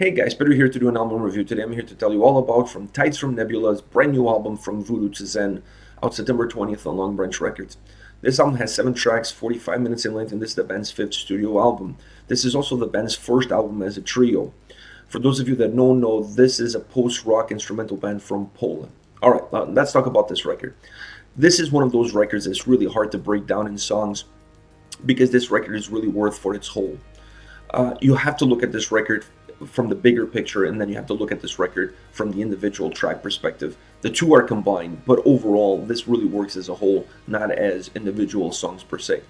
Hey guys, Peter here to do an album review. Today I'm here to tell you all about From Tides from Nebula's brand new album From Voodoo to Zen, out September 20th on Long Branch Records. This album has 7 tracks, 45 minutes in length, and this is the band's 5th studio album. This is also the band's first album as a trio. For those of you that don't know, this is a post-rock instrumental band from Poland. Alright, let's talk about this record. This is one of those records that's really hard to break down in songs because this record is really worth for its whole. You have to look at this record from the bigger picture, and then you have to look at this record from the individual track perspective. The two are combined, but overall this really works as a whole, not as individual songs per se.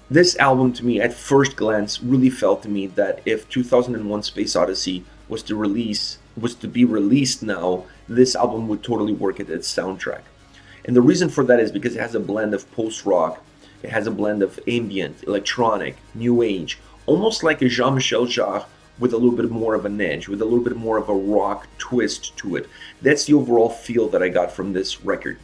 This album to me at first glance really felt to me that if 2001 Space Odyssey was to be released now, this album would totally work as its soundtrack. And the reason for that is because it has a blend of post-rock, it has a blend of ambient, electronic, new age, almost like a Jean-Michel Jarre with a little bit more of an edge, with a little bit more of a rock twist to it. That's the overall feel that I got from this record.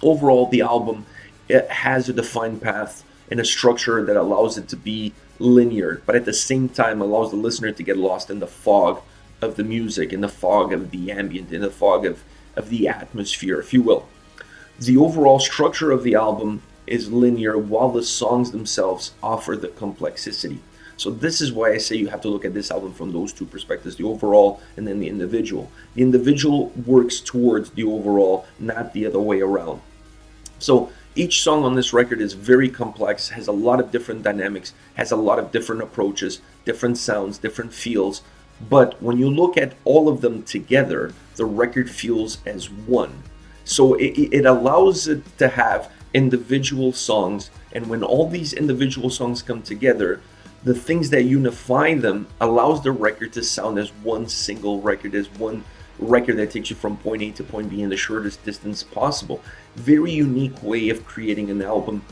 Overall, the album, it has a defined path and a structure that allows it to be linear, but at the same time allows the listener to get lost in the fog of the music, in the fog of the ambient, in the fog of the atmosphere, if you will. The overall structure of the album is linear while the songs themselves offer the complexity. So this is why I say you have to look at this album from those two perspectives, the overall and then the individual. The individual works towards the overall, not the other way around. So each song on this record is very complex, has a lot of different dynamics, has a lot of different approaches, different sounds, different feels. But when you look at all of them together, the record feels as one. So it allows it to have individual songs, and when all these individual songs come together, the things that unify them allows the record to sound as one single record, as one record that takes you from point A to point B in the shortest distance possible. Very unique way of creating an album,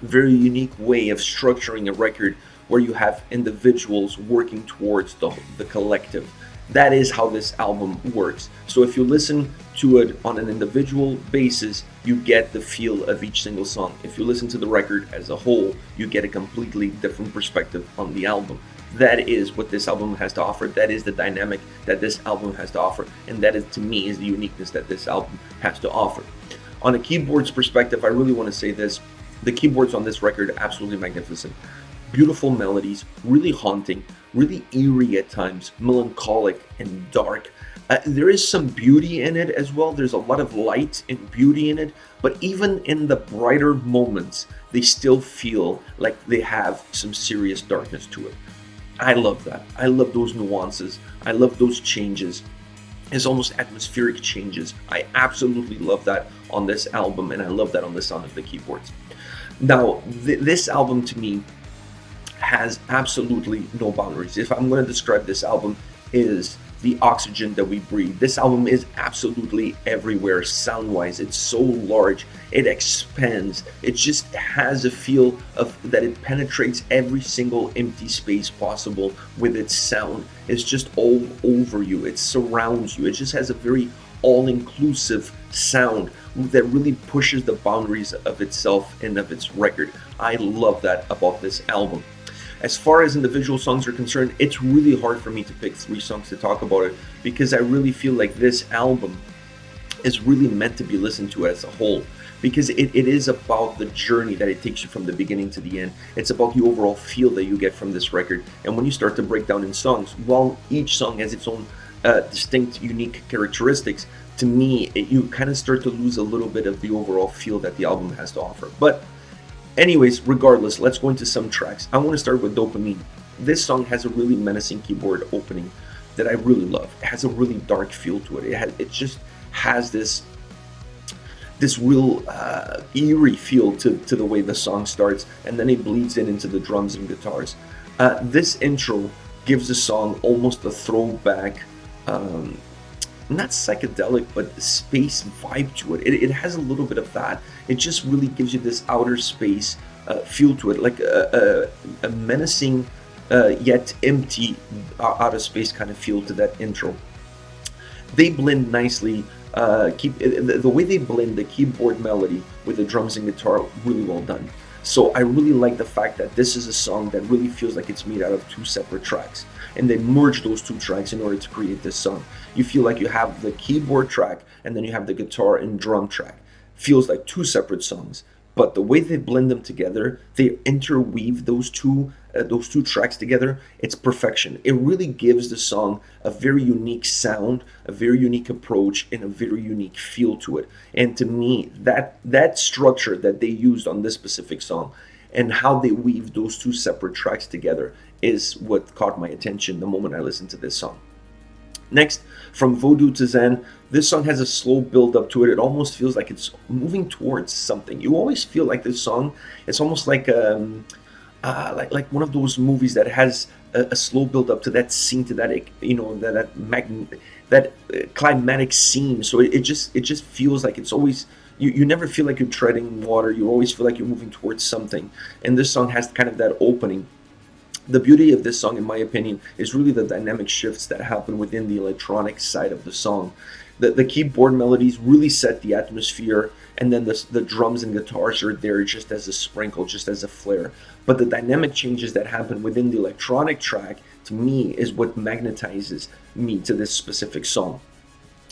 very unique way of structuring a record where you have individuals working towards the collective. That is how this album works. So if you listen to it on an individual basis, you get the feel of each single song. If you listen to the record as a whole, you get a completely different perspective on the album. That is what this album has to offer. That is the dynamic that this album has to offer. And that is, to me, is the uniqueness that this album has to offer. On a keyboards perspective, I really want to say this. The keyboards on this record are absolutely magnificent. Beautiful melodies, really haunting, really eerie at times, melancholic and dark. There is some beauty in it as well. There's a lot of light and beauty in it, but even in the brighter moments, they still feel like they have some serious darkness to it. I love that. I love those nuances. I love those changes. It's almost atmospheric changes. I absolutely love that on this album, and I love that on the sound of the keyboards. Now, this album to me has absolutely no boundaries. If I'm going to describe this album, is the oxygen that we breathe. This album is absolutely everywhere sound-wise. It's so large, it expands. It just has a feel of that it penetrates every single empty space possible with its sound. It's just all over you. It surrounds you. It just has a very all-inclusive sound that really pushes the boundaries of itself and of its record. I love that about this album. As far as individual songs are concerned, it's really hard for me to pick 3 songs to talk about it because I really feel like this album is really meant to be listened to as a whole, because it is about the journey that it takes you from the beginning to the end. It's about the overall feel that you get from this record. And when you start to break down in songs, while each song has its own distinct, unique characteristics, to me, you kind of start to lose a little bit of the overall feel that the album has to offer. But anyways, regardless, let's go into some tracks. I want to start with Dopamine. This song has a really menacing keyboard opening that I really love. It has a really dark feel to it. It just has this real eerie feel to the way the song starts, and then it bleeds into the drums and guitars. This intro gives the song almost a throwback, not psychedelic, but space vibe to it. It has a little bit of that. It just really gives you this outer space feel to it, like a menacing yet empty outer space kind of feel to that intro. They blend nicely. The way they blend the keyboard melody with the drums and guitar, really well done. So I really like the fact that this is a song that really feels like it's made out of two separate tracks, and they merge those two tracks in order to create this song. You feel like you have the keyboard track and then you have the guitar and drum track. Feels like two separate songs, but the way they blend them together, they interweave those two tracks together. It's perfection. It really gives the song a very unique sound, a very unique approach, and a very unique feel to it. And to me, that structure that they used on this specific song and how they weave those two separate tracks together is what caught my attention the moment I listened to this song. Next, from Voodoo to Zen, this song has a slow build up to it. It almost feels like it's moving towards something. You always feel like this song, it's almost like like one of those movies that has a slow build up to that scene, to that that climatic scene. So it just feels like it's always, you never feel like you're treading water. You always feel like you're moving towards something. And this song has kind of that opening. The beauty of this song, in my opinion, is really the dynamic shifts that happen within the electronic side of the song. The keyboard melodies really set the atmosphere, and then the drums and guitars are there just as a sprinkle, just as a flair. But the dynamic changes that happen within the electronic track, to me, is what magnetizes me to this specific song.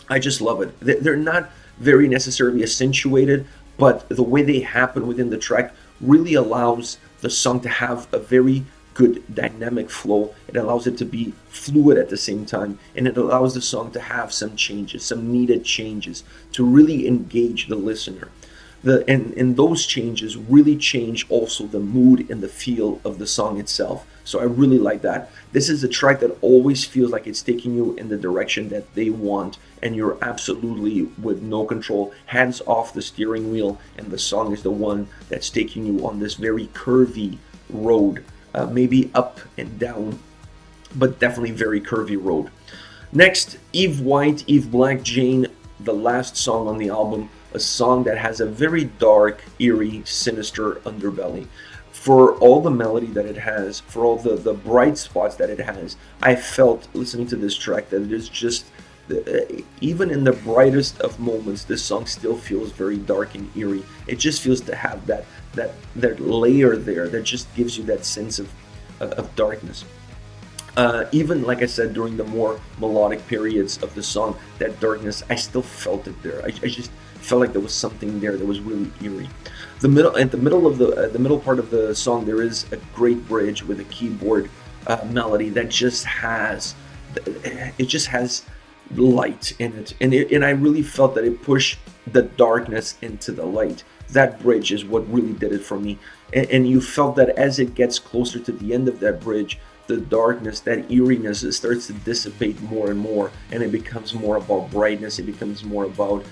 I just love it. They're not very necessarily accentuated, but the way they happen within the track really allows the song to have a very good dynamic flow. It allows it to be fluid at the same time, and it allows the song to have some changes, some needed changes to really engage the listener. And those changes really change also the mood and the feel of the song itself. So I really like that. This is a track that always feels like it's taking you in the direction that they want, and you're absolutely with no control, hands off the steering wheel, and the song is the one that's taking you on this very curvy road. Maybe up and down, but definitely very curvy road. Next, Eve White, Eve Black, Jane, the last song on the album, a song that has a very dark, eerie, sinister underbelly. For all the melody that it has, for all the bright spots that it has, I felt listening to this track that it is just, even in the brightest of moments, this song still feels very dark and eerie. It just feels to have that layer there that just gives you that sense of darkness. Even like I said, during the more melodic periods of the song, that darkness, I still felt it there. I just felt like there was something there that was really eerie. At the middle part of the song, there is a great bridge with a keyboard melody that just has light in it, and I really felt that it pushed the darkness into the light. That bridge is what really did it for me, and you felt that as it gets closer to the end of that bridge, the darkness, that eeriness, it starts to dissipate more and more, and it becomes more about brightness. It becomes more about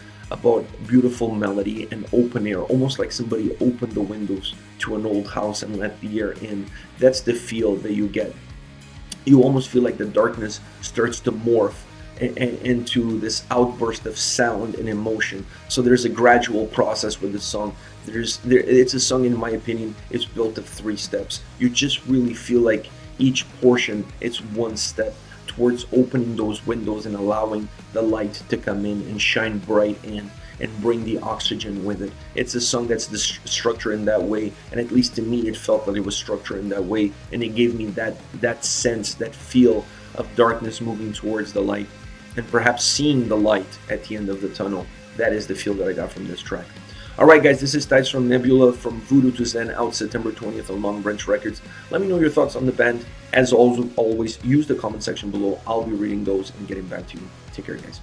beautiful melody and open air, almost like somebody opened the windows to an old house and let the air in. That's the feel that you get. You almost feel like the darkness starts to morph into this outburst of sound and emotion. So there's a gradual process with the song. It's a song, in my opinion, it's built of 3 steps. You just really feel like each portion, it's one step towards opening those windows and allowing the light to come in and shine bright in and bring the oxygen with it. It's a song that's structured in that way, and at least to me, it felt that it was structured in that way, and it gave me that sense, that feel of darkness moving towards the light, and perhaps seeing the light at the end of the tunnel. That is the feel that I got from this track. Alright guys, this is Tights from Nebula, from Voodoo to Zen, out September 20th on Long Branch Records. Let me know your thoughts on the band. As always, use the comment section below. I'll be reading those and getting back to you. Take care guys.